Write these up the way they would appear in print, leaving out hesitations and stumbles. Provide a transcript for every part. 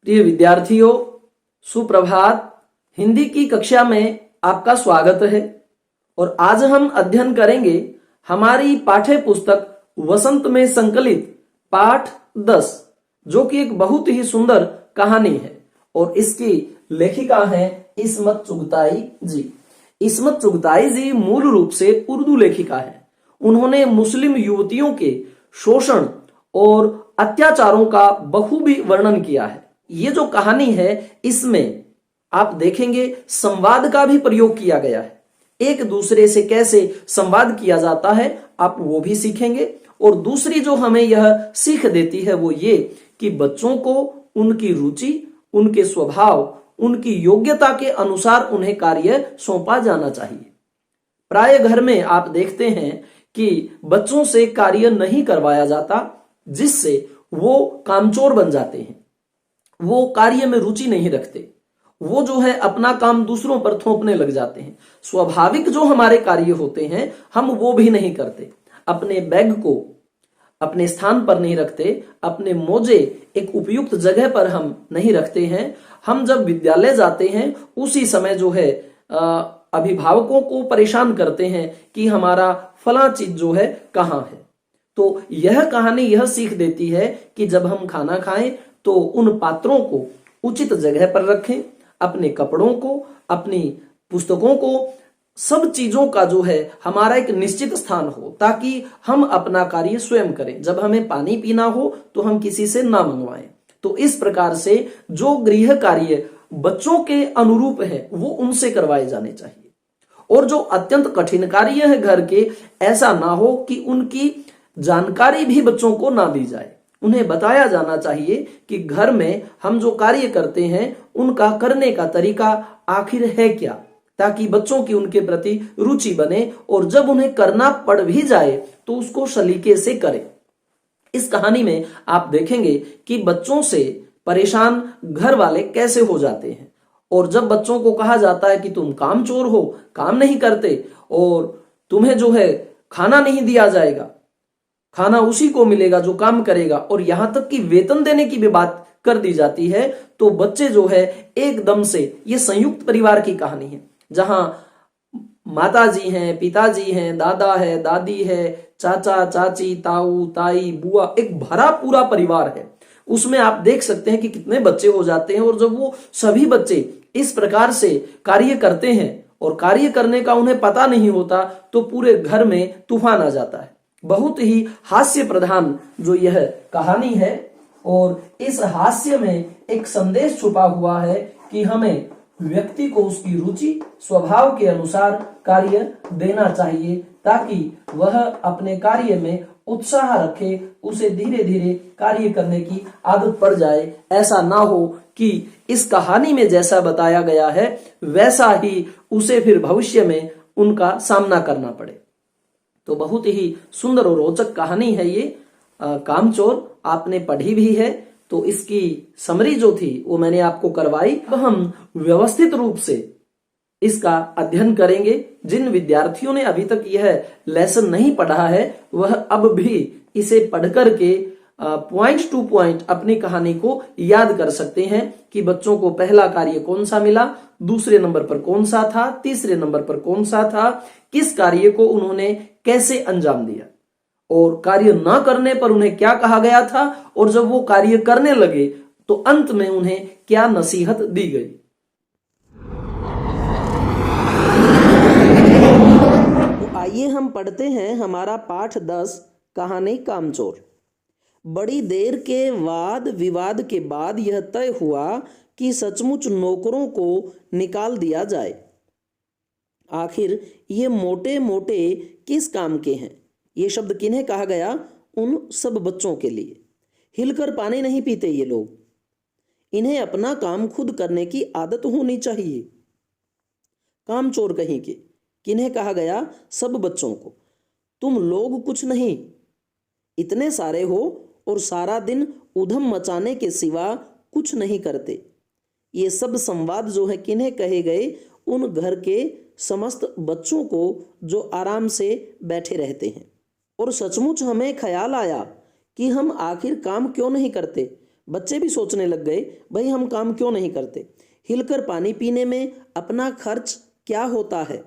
प्रिय विद्यार्थियों, सुप्रभात। हिंदी की कक्षा में आपका स्वागत है और आज हम अध्ययन करेंगे हमारी पाठ्य पुस्तक वसंत में संकलित पाठ 10, जो कि एक बहुत ही सुंदर कहानी है और इसकी लेखिका है इस्मत चुगताई जी। इस्मत चुगताई जी मूल रूप से उर्दू लेखिका है। उन्होंने मुस्लिम युवतियों के शोषण और अत्याचारों का बखूबी वर्णन किया है। ये जो कहानी है इसमें आप देखेंगे संवाद का भी प्रयोग किया गया है। एक दूसरे से कैसे संवाद किया जाता है आप वो भी सीखेंगे। और दूसरी जो हमें यह सीख देती है वो ये कि बच्चों को उनकी रुचि, उनके स्वभाव, उनकी योग्यता के अनुसार उन्हें कार्य सौंपा जाना चाहिए। प्राय घर में आप देखते हैं कि बच्चों से कार्य नहीं करवाया जाता, जिससे वो कामचोर बन जाते हैं। वो कार्य में रुचि नहीं रखते, वो जो है अपना काम दूसरों पर थोपने लग जाते हैं। स्वाभाविक जो हमारे कार्य होते हैं हम वो भी नहीं करते, अपने बैग को अपने स्थान पर नहीं रखते, अपने मोजे एक उपयुक्त जगह पर हम नहीं रखते हैं। हम जब विद्यालय जाते हैं उसी समय जो है अभिभावकों को परेशान करते हैं कि हमारा फला चीज जो है कहाँ है। तो यह कहानी यह सीख देती है कि जब हम खाना खाएं तो उन पात्रों को उचित जगह पर रखें, अपने कपड़ों को, अपनी पुस्तकों को, सब चीजों का जो है हमारा एक निश्चित स्थान हो, ताकि हम अपना कार्य स्वयं करें। जब हमें पानी पीना हो तो हम किसी से ना मंगवाएं। तो इस प्रकार से जो गृह कार्य बच्चों के अनुरूप है वो उनसे करवाए जाने चाहिए। और जो अत्यंत कठिन कार्य है घर के, ऐसा ना हो कि उनकी जानकारी भी बच्चों को ना दी जाए। उन्हें बताया जाना चाहिए कि घर में हम जो कार्य करते हैं उनका करने का तरीका आखिर है क्या, ताकि बच्चों की उनके प्रति रुचि बने और जब उन्हें करना पड़ भी जाए तो उसको सलीके से करें। इस कहानी में आप देखेंगे कि बच्चों से परेशान घर वाले कैसे हो जाते हैं। और जब बच्चों को कहा जाता है कि तुम कामचोर हो, काम नहीं करते और तुम्हें जो है खाना नहीं दिया जाएगा, खाना उसी को मिलेगा जो काम करेगा, और यहां तक कि वेतन देने की भी बात कर दी जाती है, तो बच्चे जो है एकदम से, ये संयुक्त परिवार की कहानी है जहां माता जी हैं, पिताजी हैं, दादा है, दादी है, चाचा चाची, ताऊ ताई, बुआ, एक भरा पूरा परिवार है। उसमें आप देख सकते हैं कि कितने बच्चे हो जाते हैं। और जब वो सभी बच्चे इस प्रकार से कार्य करते हैं और कार्य करने का उन्हें पता नहीं होता तो पूरे घर में तूफान आ जाता है। बहुत ही हास्य प्रधान जो यह कहानी है और इस हास्य में एक संदेश छुपा हुआ है कि हमें व्यक्ति को उसकी रुचि, स्वभाव के अनुसार कार्य देना चाहिए, ताकि वह अपने कार्य में उत्साह रखे, उसे धीरे धीरे कार्य करने की आदत पड़ जाए। ऐसा ना हो कि इस कहानी में जैसा बताया गया है वैसा ही उसे फिर भविष्य में उनका सामना करना पड़े। तो बहुत ही सुंदर और रोचक कहानी है ये कामचोर। आपने पढ़ी भी है, तो इसकी समरी जो थी वो मैंने आपको करवाई। अब हम व्यवस्थित रूप से इसका अध्ययन करेंगे। जिन विद्यार्थियों ने अभी तक यह लेसन नहीं पढ़ा है वह अब भी इसे पढ़कर के पॉइंट टू पॉइंट अपनी कहानी को याद कर सकते हैं कि बच्चों को पहला कार्य कौन सा मिला, दूसरे नंबर पर कौन सा था, तीसरे नंबर पर कौन सा था, किस कार्य को उन्होंने कैसे अंजाम दिया और कार्य न करने पर उन्हें क्या कहा गया था, और जब वो कार्य करने लगे तो अंत में उन्हें क्या नसीहत दी गई। तो आइए हम पढ़ते हैं हमारा पाठ 10, कहानी कामचोर। बड़ी देर के वाद विवाद के बाद यह तय हुआ कि सचमुच नौकरों को निकाल दिया जाए। आखिर ये मोटे मोटे किस काम के हैं? ये शब्द किन्हें कहा गया? उन सब बच्चों के लिए। हिलकर पानी नहीं पीते ये लोग, इन्हें अपना काम खुद करने की आदत होनी चाहिए। कामचोर कहीं के, किन्हें कहा गया? सब बच्चों को। तुम लोग कुछ नहीं, इतने सारे हो और सारा दिन उधम मचाने के सिवा कुछ नहीं करते। ये सब संवाद जो है किन्हें कहे गए? उन घर के समस्त बच्चों को जो आराम से बैठे रहते हैं। और सचमुच हमें ख्याल आया कि हम आखिर काम क्यों नहीं करते, बच्चे भी सोचने लग गए, भाई हम काम क्यों नहीं करते, हिलकर पानी पीने में अपना खर्च क्या होता है।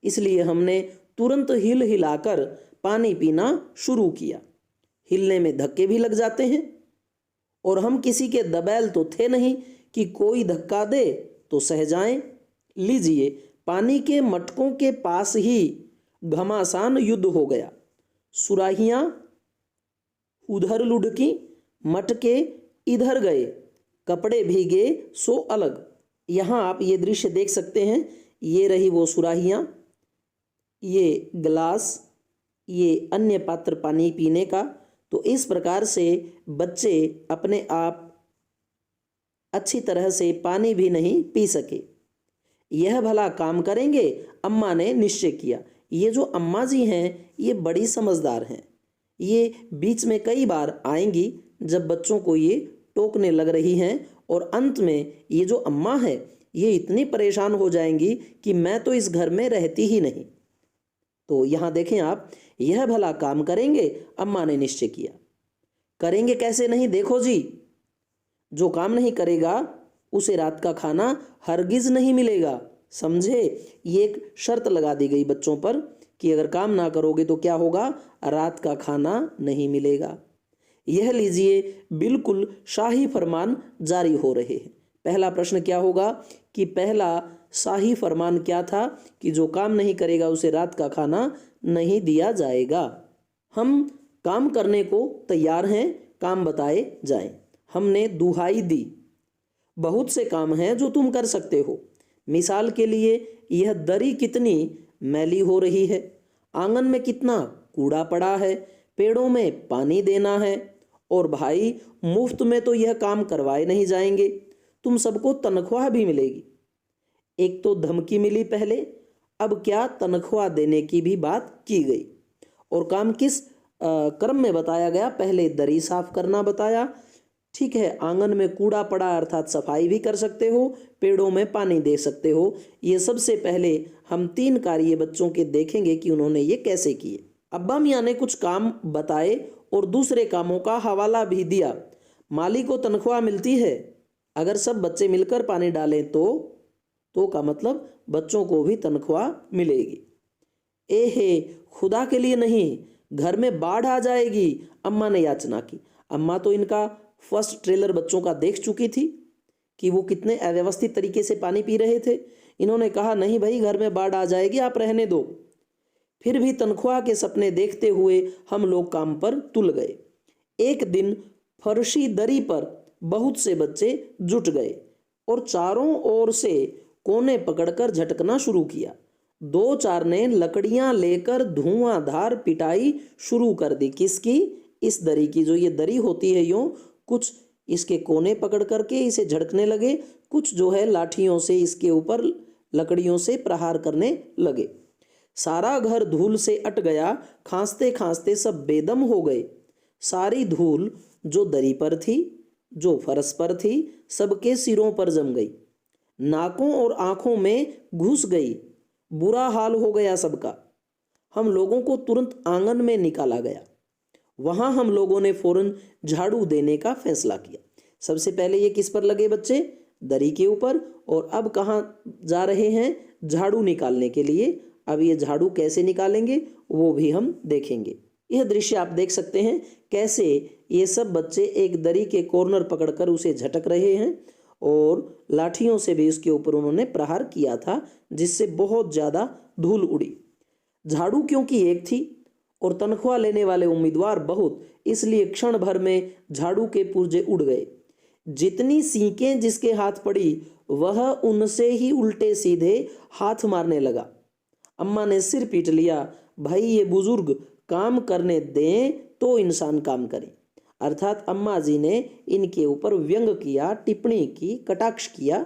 इसलिए हमने तुरंत हिल हिलाकर पानी पीना शुरू किया। हिलने में धक्के भी लग जाते हैं, और हम किसी के दबैल तो थे नहीं कि कोई धक्का दे तो सह जाएं। लीजिए, पानी के मटकों के पास ही घमासान युद्ध हो गया। सुराहियां उधर लुढ़की, मटके इधर गए, कपड़े भीगे सो अलग। यहाँ आप ये दृश्य देख सकते हैं। ये रही वो सुराहियां, ये गिलास, ये अन्य पात्र पानी पीने का। तो इस प्रकार से बच्चे अपने आप अच्छी तरह से पानी भी नहीं पी सके। यह भला काम करेंगे, अम्मा ने निश्चय किया। ये जो अम्मा जी हैं, ये बड़ी समझदार हैं। ये बीच में कई बार आएंगी जब बच्चों को ये टोकने लग रही हैं, और अंत में ये जो अम्मा है, ये इतनी परेशान हो जाएंगी कि मैं तो इस घर में रहती ही नहीं। तो यहाँ देखें आप, यह भला काम करेंगे, अम्मा ने निश्चय किया। करेंगे कैसे नहीं, देखो जी, जो काम नहीं करेगा उसे रात का खाना हरगिज नहीं मिलेगा, समझे। ये एक शर्त लगा दी गई बच्चों पर कि अगर काम ना करोगे तो क्या होगा, रात का खाना नहीं मिलेगा। यह लीजिए, बिल्कुल शाही फरमान जारी हो रहे हैं। पहला प्रश्न क्या होगा कि पहला शाही फरमान क्या था कि जो काम नहीं करेगा उसे रात का खाना नहीं दिया जाएगा। हम काम करने को तैयार हैं, काम बताए जाएं। हमने दुहाई दी, बहुत से काम हैं जो तुम कर सकते हो। मिसाल के लिए, यह दरी कितनी मैली हो रही है, आंगन में कितना कूड़ा पड़ा है, पेड़ों में पानी देना है, और भाई मुफ्त में तो यह काम करवाए नहीं जाएंगे, तुम सबको तनख्वाह भी मिलेगी। एक तो धमकी मिली पहले, अब क्या तनख्वाह देने की भी बात की गई। और काम किस क्रम में बताया गया, पहले दरी साफ करना बताया। ठीक है, आंगन में कूड़ा पड़ा अर्थात सफाई भी कर सकते हो, पेड़ों में पानी दे सकते हो। ये सबसे पहले हम 3 कार्य बच्चों के देखेंगे कि उन्होंने ये कैसे किए। अब्बा मियाँ ने कुछ काम बताए और दूसरे कामों का हवाला भी दिया। माली को तनख्वाह मिलती है, अगर सब बच्चे मिलकर पानी डालें तो का मतलब बच्चों को भी तनख्वाह मिलेगी। हे खुदा के लिए नहीं, घर में बाढ़ आ जाएगी, अम्मा ने याचना की। अम्मा तो इनका फर्स्ट ट्रेलर बच्चों का देख चुकी थी कि वो कितने अव्यवस्थित तरीके से पानी पी रहे थे। इन्होंने कहा, नहीं भाई, घर में बाढ़ आ जाएगी, आप रहने दो। फिर भी तनख्वाह के सपने देखते हुए हम लोग काम पर तुल गए। एक दिन फर्शी दरी पर बहुत से बच्चे जुट गए और चारों ओर से कोने पकड़कर झटकना शुरू किया। 2-4 ने लकड़ियां लेकर धुआंधार पिटाई शुरू कर दी। किसकी? इस दरी की। जो ये दरी होती है, यूं कुछ इसके कोने पकड़ करके इसे झटकने लगे, कुछ जो है लाठियों से इसके ऊपर लकड़ियों से प्रहार करने लगे। सारा घर धूल से अट गया, खांसते खांसते सब बेदम हो गए। सारी धूल जो दरी पर थी, जो फर्श पर थी, सबके सिरों पर जम गई, नाकों और आंखों में घुस गई। बुरा हाल हो गया सबका। हम लोगों को तुरंत आंगन में निकाला गया। वहां हम लोगों ने फौरन झाड़ू देने का फैसला किया। सबसे पहले ये किस पर लगे बच्चे? दरी के ऊपर। और अब कहाँ जा रहे हैं? झाड़ू निकालने के लिए। अब ये झाड़ू कैसे निकालेंगे वो भी हम देखेंगे। यह दृश्य आप देख सकते हैं कैसे ये सब बच्चे एक दरी के कॉर्नर पकड़कर उसे झटक रहे हैं, और लाठियों से भी उसके ऊपर उन्होंने प्रहार किया था, जिससे बहुत ज्यादा धूल उड़ी। झाड़ू क्योंकि एक थी और तनख्वाह लेने वाले उम्मीदवार बहुत, इसलिए क्षण भर में झाड़ू के पुर्जे उड़ गए। जितनी सीकें जिसके हाथ पड़ी वह उनसे ही उल्टे सीधे हाथ मारने लगा। अम्मा ने सिर पीट लिया, भाई ये बुजुर्ग काम करने दें तो इंसान काम करे। अर्थात अम्मा जी ने इनके ऊपर व्यंग किया, टिप्पणी की, कटाक्ष किया,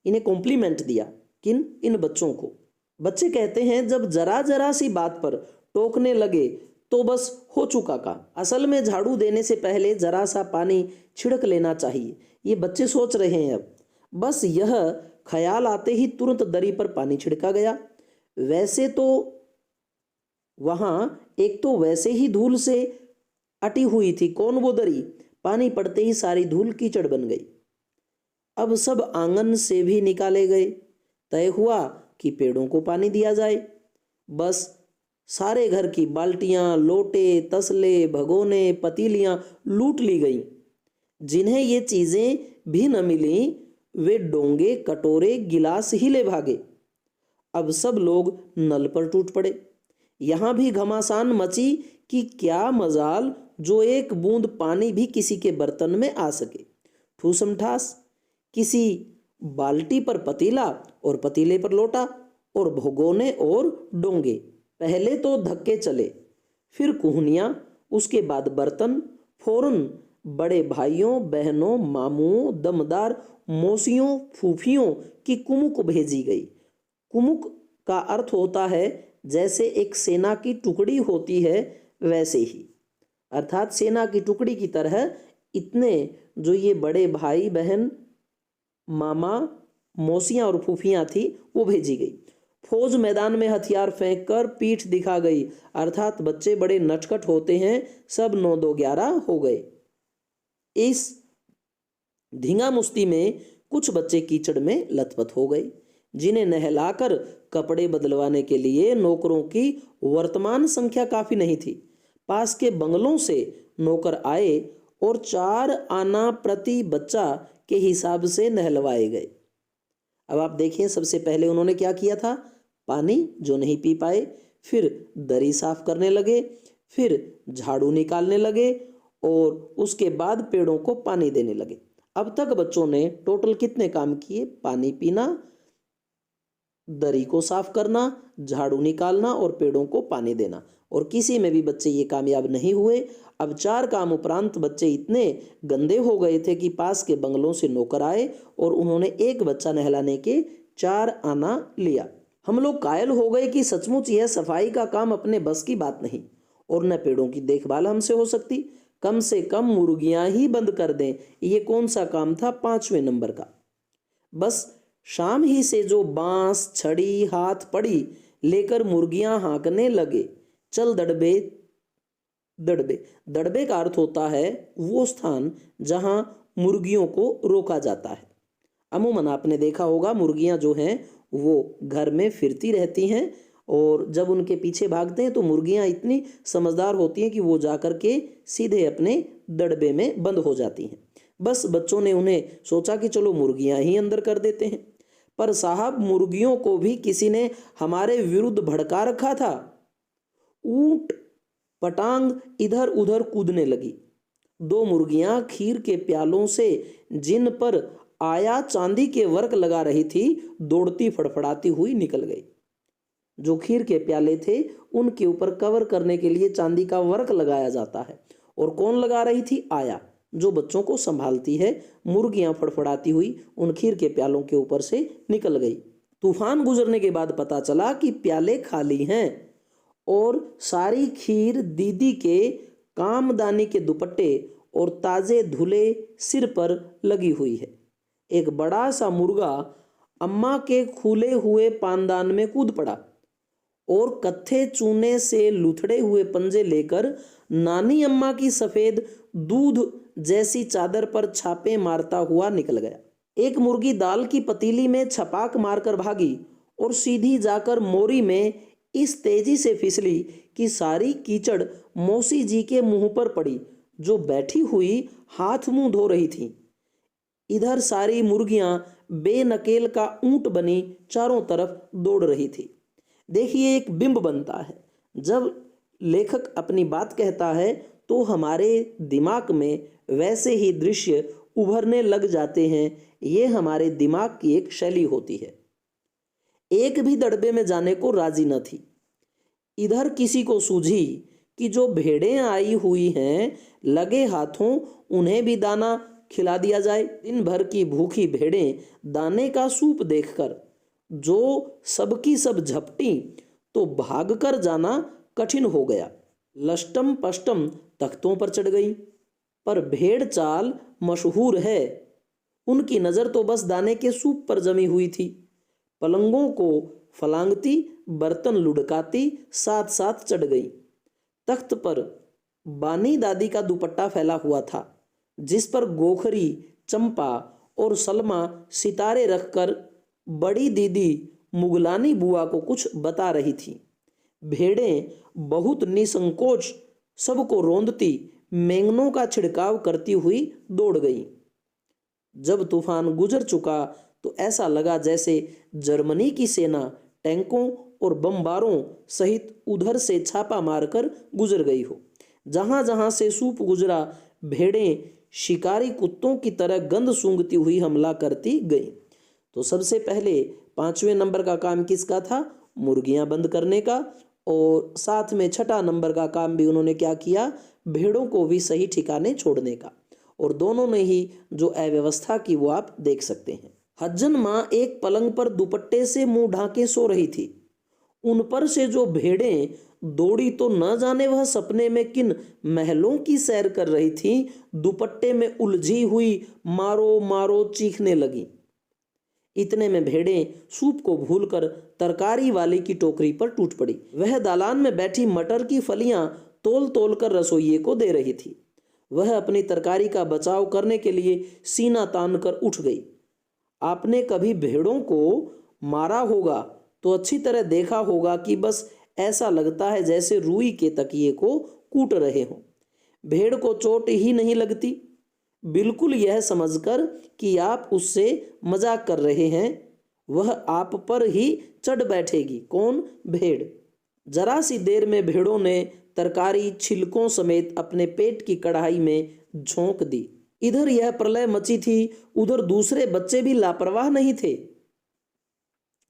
इन्हें कॉम्प्लीमेंट दिया। इन बच्चों को। बच्चे कहते हैं, जब जरा जरा सी बात पर टोकने लगे तो बस हो चुका काम। असल में झाड़ू देने से पहले जरा सा पानी छिड़क लेना चाहिए, ये बच्चे सोच रहे हैं। अब बस यह ख्याल आते ही तुरंत दरी पर पानी छिड़का गया। वैसे तो वहां एक तो वैसे ही धूल से अटी हुई थी, कौन? वो दरी। पानी पड़ते ही सारी धूल कीचड़ बन गई। अब सब आंगन से भी निकाले गए। तय हुआ कि पेड़ों को पानी दिया जाए। बस सारे घर की बाल्टियां, लोटे, तसले, भगोने, पतीलियां लूट ली गईं। जिन्हें ये चीजें भी न मिली वे डोंगे, कटोरे, गिलास ही ले भागे। अब सब लोग नल पर टूट पड़े। यहां भी घमासान मची कि क्या मजाल जो एक बूंद पानी भी किसी के बर्तन में आ सके। ठूसम ठास, किसी बाल्टी पर पतीला और पतीले पर लोटा और भगोने और डोंगे। पहले तो धक्के चले, फिर कुहनियां, उसके बाद बर्तन। फौरन बड़े भाइयों, बहनों, मामुओं, दमदार मौसियों, फूफियों की कुमुक भेजी गई। कुमुक का अर्थ होता है जैसे एक सेना की टुकड़ी होती है वैसे ही, अर्थात सेना की टुकड़ी की तरह इतने जो ये बड़े भाई बहन, मामा, मौसियां और फूफियां थी वो भेजी गई। फौज मैदान में हथियार फेंक कर पीठ दिखा गई, अर्थात बच्चे बड़े नटखट होते हैं, सब 9-2-11 हो गए। इस धींगा मुश्ती में कुछ बच्चे कीचड़ में लथपथ हो गए, जिन्हें नहलाकर कपड़े बदलवाने के लिए नौकरों की वर्तमान संख्या काफी नहीं थी। पास के बंगलों से नौकर आए और 4 आना प्रति बच्चा के हिसाब से नहलवाए गए। अब आप देखिए, सबसे पहले उन्होंने क्या किया था, पानी जो नहीं पी पाए, फिर दरी साफ करने लगे, फिर झाड़ू निकालने लगे और उसके बाद पेड़ों को पानी देने लगे। अब तक बच्चों ने टोटल कितने काम किए, पानी पीना, दरी को साफ करना, झाड़ू निकालना और पेड़ों को पानी देना। और किसी में भी बच्चे ये कामयाब नहीं हुए। अब 4 काम उपरांत बच्चे इतने गंदे हो गए थे कि पास के बंगलों से नौकर आए और उन्होंने एक बच्चा नहलाने के 4 आना लिया। हम लोग कायल हो गए कि सचमुच यह सफाई का काम अपने बस की बात नहीं और न पेड़ों की देखभाल हमसे हो सकती। कम से कम मुर्गियां ही बंद कर दें, ये कौन सा काम था 5वें नंबर का। बस शाम ही से जो बांस, छड़ी हाथ पड़ी लेकर मुर्गियां हाँकने लगे। चल दड़बे। दड़बे, दड़बे का अर्थ होता है वो स्थान जहां मुर्गियों को रोका जाता है। अमूमन आपने देखा होगा मुर्गियां जो हैं वो घर में फिरती रहती हैं और जब उनके पीछे भागते हैं तो मुर्गियां इतनी समझदार होती हैं कि वो जाकर के सीधे अपने दड़बे में बंद हो जाती हैं। बस बच्चों ने उन्हें सोचा कि चलो मुर्गियां ही अंदर कर देते हैं। पर साहब, मुर्गियों को भी किसी ने हमारे विरुद्ध भड़का रखा था। ऊंट पटांग इधर उधर कूदने लगी। 2 मुर्गियां खीर के प्यालों से जिन पर आया चांदी के वर्क लगा रही थी, दौड़ती फड़फड़ाती हुई निकल गई। जो खीर के प्याले थे उनके ऊपर कवर करने के लिए चांदी का वर्क लगाया जाता है। और कौन लगा रही थी? आया, जो बच्चों को संभालती है। मुर्गियां फड़फड़ाती हुई उन खीर के प्यालों के ऊपर से निकल गई। तूफान गुजरने के बाद पता चला कि प्याले खाली हैं और सारी खीर दीदी के कामदानी के दुपट्टे और ताजे धुले सिर पर लगी हुई है। एक बड़ा सा मुर्गा अम्मा के खुले हुए पानदान में कूद पड़ा और कत्थे चूने से लुथड़े हुए पंजे लेकर नानी अम्मा की सफेद दूध जैसी चादर पर छापे मारता हुआ निकल गया। एक मुर्गी दाल की पतीली में छपाक मारकर भागी और सीधी जाकर मोरी में इस तेजी से फिसली कि सारी कीचड़ मौसी जी के मुंह पर पड़ी, जो बैठी हुई हाथ मुंह धो रही थी। इधर सारी मुर्गियां बेनकेल का ऊंट बनी चारों तरफ दौड़ रही थी। देखिए, एक बिंब बनता है। जब लेखक अपनी बात कहता है तो हमारे दिमाग में वैसे ही दृश्य उभरने लग जाते हैं। ये हमारे दिमाग की एक शैली होती है। एक भी दड़बे में जाने को राजी न थी। इधर किसी को सूझी कि जो भेड़ें आई हुई हैं, लगे हाथों उन्हें भी दाना खिला दिया जाए। दिन भर की भूखी भेड़ें दाने का सूप देखकर जो सबकी सब झपटी तो भागकर जाना कठिन हो गया। लष्टम पष्टम तख्तों पर चढ़ गई। पर भेड़ चाल मशहूर है, उनकी नजर तो बस दाने के सूप पर जमी हुई थी। पलंगों को फलांगती, बर्तन लुढ़काती साथ साथ चढ़ गई। तख्त पर बानी दादी का दुपट्टा फैला हुआ था। जिस पर गोखरी, चंपा और सलमा सितारे रखकर बड़ी दीदी मुगलानी बुआ को कुछ बता रही थी। भेड़ें बहुत निसंकोच सबको रोंदती मेंगनों का छिड़काव करती हुई दौड़ गईं। जब तूफान गुजर चुका तो ऐसा लगा जैसे जर्मनी की सेना टैंकों और बमबारों सहित उधर से छापा मारकर गुजर गई हो। जहां जहां से सूप गुजरा, भेड़ें शिकारी कुत्तों की तरह गंध सूंघती हुई हमला करती गई। तो सबसे पहले 5वें नंबर का काम किसका था? मुर्गियां बंद करने का। और साथ में 6ठा नंबर का काम भी उन्होंने क्या किया? भेड़ों को भी सही ठिकाने छोड़ने का। और दोनों ने ही जो अव्यवस्था की वो आप देख सकते हैं। हज्जन माँ एक पलंग पर दुपट्टे से मुंह ढाके सो रही थी। उन पर से जो भेड़ें दौड़ी तो न जाने वह सपने में किन महलों की सैर कर रही थी, दुपट्टे में उलझी हुई मारो मारो चीखने लगी। इतने में भेड़ें सूप को भूलकर तरकारी वाले की टोकरी पर टूट पड़ी। वह दालान में बैठी मटर की फलियां तोल तोल कर रसोइये को दे रही थी। वह अपनी तरकारी का बचाव करने के लिए सीना तान कर उठ गई। आपने कभी भेड़ों को मारा होगा तो अच्छी तरह देखा होगा कि बस ऐसा लगता है जैसे रुई के तकिए को कूट रहे हों। भेड़ को चोट ही नहीं लगती, बिल्कुल यह समझकर कि आप उससे मजाक कर रहे हैं वह आप पर ही चढ़ बैठेगी। कौन? भेड़। जरा सी देर में भेड़ों ने तरकारी छिलकों समेत अपने पेट की कढ़ाई में झोंक दी। इधर यह प्रलय मची थी, उधर दूसरे बच्चे भी लापरवाह नहीं थे।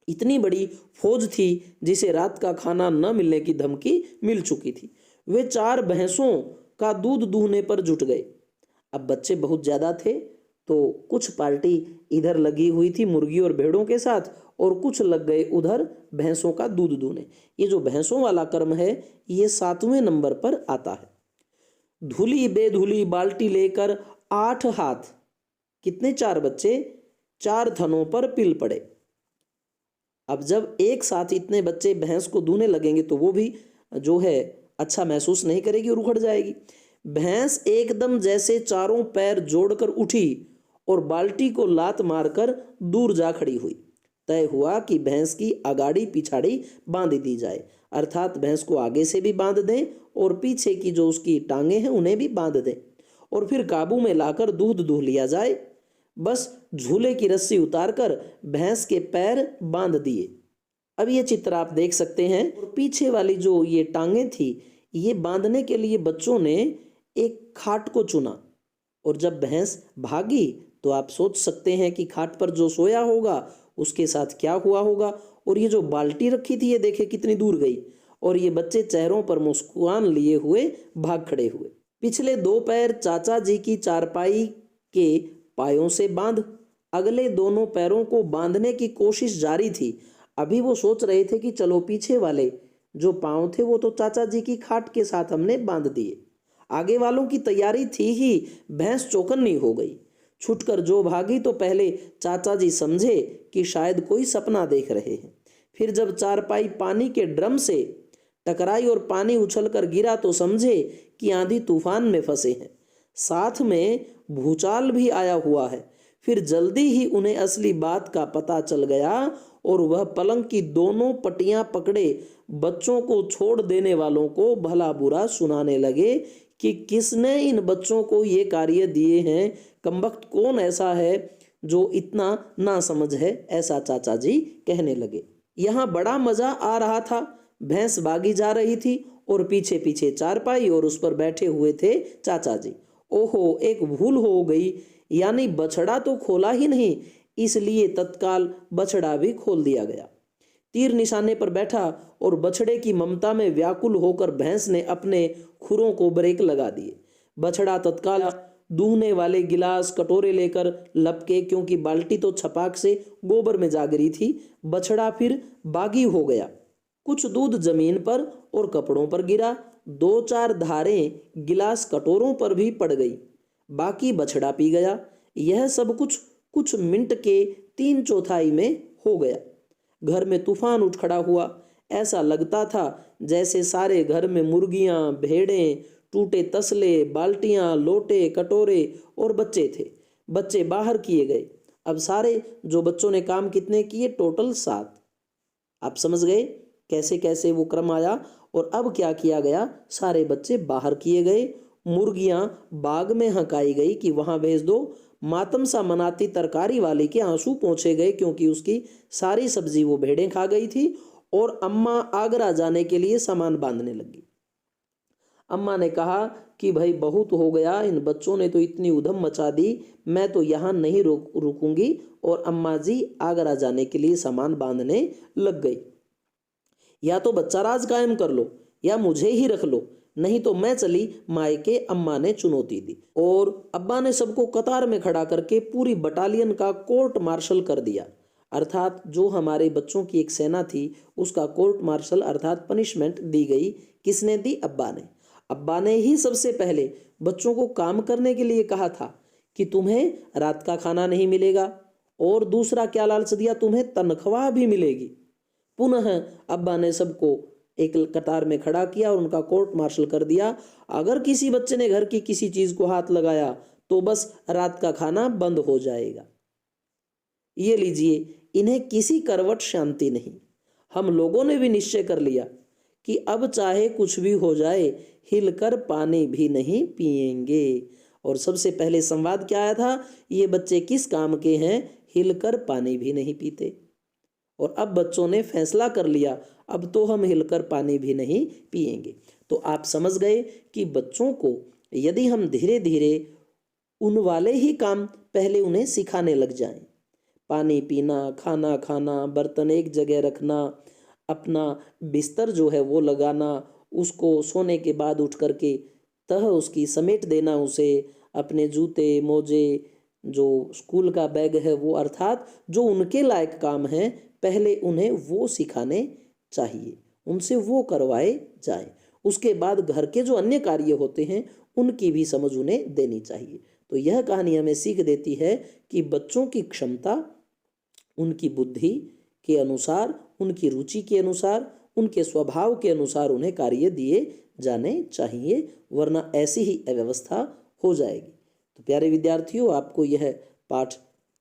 इतनी बड़ी फौज थी जिसे रात का खाना न मिलने की धमकी मिल चुकी थी। वे 4 भैंसों का दूध दूहने पर जुट गए। अब बच्चे बहुत ज्यादा थे तो कुछ पार्टी इधर लगी हुई थी मुर्गी और भेड़ों के साथ और कुछ लग गए उधर भैंसों का दूध दूहने। ये जो भैंसों वाला कर्म है ये 7वें नंबर पर आता है। धुली बेधुली बाल्टी लेकर 8 हाथ, कितने? 4 बच्चे 4 थनों पर पिल पड़े। अब जब एक साथ इतने बच्चे भैंस को दूहने लगेंगे तो वो भी जो है अच्छा महसूस नहीं करेगी और उखड़ जाएगी। भैंस एकदम जैसे चारों पैर जोड़कर उठी और बाल्टी को लात मारकर दूर जा खड़ी हुई। तय हुआ कि भैंस की अगाड़ी पिछाड़ी बांध दी जाए, अर्थात भैंस को आगे से भी बांध दें और पीछे की जो उसकी टांगे हैं उन्हें भी बांध दें और फिर काबू में लाकर दूध दूह लिया जाए। बस झूले की रस्सी उतारकर भैंस के पैर बांध दिए। अब ये चित्र आप देख सकते हैं। और पीछे वाली जो ये टांगे थी ये बांधने के लिए बच्चों ने एक खाट को चुना और जब भैंस भागी तो आप सोच सकते हैं कि खाट पर जो सोया होगा उसके साथ क्या हुआ होगा। और ये जो बाल्टी रखी थी ये देखे कितनी दूर गई और ये बच्चे चेहरों पर मुस्कुरान लिए हुए भाग खड़े हुए। पिछले 2 पैर चाचा जी की चारपाई के पायों से बांध, अगले दोनों पैरों को बांधने की कोशिश जारी थी। अभी वो सोच रहे थे कि चलो पीछे वाले जो पांव थे वो तो चाचा जी की खाट के साथ हमने बांध दिए, आगे वालों की तैयारी थी ही भैंस चौकन्नी हो गई। छुटकर जो भागी तो पहले चाचा जी समझे कि शायद कोई सपना देख रहे हैं। फिर जब चारपाई पानी के ड्रम से टकराई और पानी उछलकर गिरा तो समझे कि आंधी तूफान में फंसे हैं, साथ में भूचाल भी आया हुआ है। फिर जल्दी ही उन्हें असली बात का पता चल गया और वह पलंग की दोनों पटियां पकड़े बच्चों को छोड़ देने वालों को भला बुरा सुनाने लगे कि किसने इन बच्चों को ये कार्य दिए हैं, कमबख्त कौन ऐसा है जो इतना ना समझ है, ऐसा चाचा जी कहने लगे। यहाँ बड़ा मजा आ रहा था। भैंस भागी जा रही थी और पीछे पीछे चारपाई और उस पर बैठे हुए थे चाचा जी। ओहो, एक भूल हो गई, यानी बछड़ा तो खोला ही नहीं, इसलिए तत्काल बछड़ा भी खोल दिया गया। तीर निशाने पर बैठा और बछड़े की ममता में व्याकुल होकर भैंस ने अपने खुरों को ब्रेक लगा दिए। बछड़ा तत्काल दूहने वाले गिलास कटोरे लेकर लपके, क्योंकि बाल्टी तो छपाक से गोबर में जा गिरी थी। बछड़ा फिर बागी हो गया। कुछ दूध जमीन पर और कपड़ों पर गिरा, 2-4 धारें गिलास कटोरों पर भी पड़ गई, बाकी बछड़ा पी गया। यह सब कुछ मिनट के 3/4 में हो गया। घर में तूफान उठ खड़ा हुआ। ऐसा लगता था जैसे सारे घर में मुर्गियां, भेड़ें, टूटे तसले, बाल्टियां, लोटे, कटोरे और बच्चे थे। बच्चे बाहर किए गए। अब सारे जो बच्चों ने काम कितने किए? टोटल 7। आप समझ गए कैसे कैसे वो क्रम आया। और अब क्या किया गया? सारे बच्चे बाहर किए गए। मुर्गियां बाग में हकाई गई कि वहां भेज दो। मातम सा मनाती तरकारी वाली के आंसू पहुंचे गए क्योंकि उसकी सारी सब्जी वो भेड़ें खा गई थी। और अम्मा आगरा जाने के लिए सामान बांधने लगी। अम्मा ने कहा कि भाई बहुत हो गया, इन बच्चों ने तो इतनी उधम मचा दी, मैं तो यहाँ नहीं रुकूंगी। और अम्मा जी आगरा जाने के लिए सामान बांधने लग गई। या तो बच्चा राज कायम कर लो या मुझे ही रख लो, नहीं तो मैं चली मायके, अम्मा ने चुनौती दी। और अब्बा ने सबको कतार में खड़ा करके पूरी बटालियन का कोर्ट मार्शल कर दिया। अर्थात जो हमारे बच्चों की एक सेना थी उसका कोर्ट मार्शल अर्थात पनिशमेंट दी गई। किसने दी? अब्बा ने। अब्बा ने ही सबसे पहले बच्चों को काम करने के लिए कहा था कि तुम्हें रात का खाना नहीं मिलेगा, और दूसरा क्या लालच दिया? तुम्हें तनख्वाह भी मिलेगी। पुनः अब्बा ने सबको एक कतार में खड़ा किया और उनका कोर्ट मार्शल कर दिया। अगर किसी बच्चे ने घर की किसी चीज को हाथ लगाया तो बस रात का खाना बंद हो जाएगा। ये लीजिए, इन्हें किसी करवट शांति नहीं। हम लोगों ने भी निश्चय कर लिया कि अब चाहे कुछ भी हो जाए, हिलकर पानी भी नहीं पिएंगे। और सबसे पहले संवाद क्या आया था? ये बच्चे किस काम के हैं? हिलकर पानी भी नहीं पीते। और अब बच्चों ने फैसला कर लिया, अब तो हम हिलकर पानी भी नहीं पिएंगे। तो आप समझ गए कि बच्चों को यदि हम धीरे धीरे उन वाले ही काम पहले उन्हें सिखाने लग जाएं, पानी पीना, खाना खाना, बर्तन एक जगह रखना, अपना बिस्तर जो है वो लगाना, उसको सोने के बाद उठ करके तह उसकी समेट देना, उसे अपने जूते मोजे, जो स्कूल का बैग है वो, अर्थात जो उनके लायक काम है पहले उन्हें वो सिखाने चाहिए, उनसे वो करवाए जाएं। उसके बाद घर के जो अन्य कार्य होते हैं उनकी भी समझ उन्हें देनी चाहिए। तो यह कहानी हमें सीख देती है कि बच्चों की क्षमता उनकी बुद्धि के अनुसार, उनकी रुचि के अनुसार, उनके स्वभाव के अनुसार उन्हें कार्य दिए जाने चाहिए, वरना ऐसी ही अव्यवस्था हो जाएगी। तो प्यारे विद्यार्थियों, आपको यह पाठ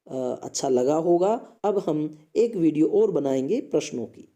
अच्छा लगा होगा। अब हम एक वीडियो और बनाएंगे प्रश्नों की।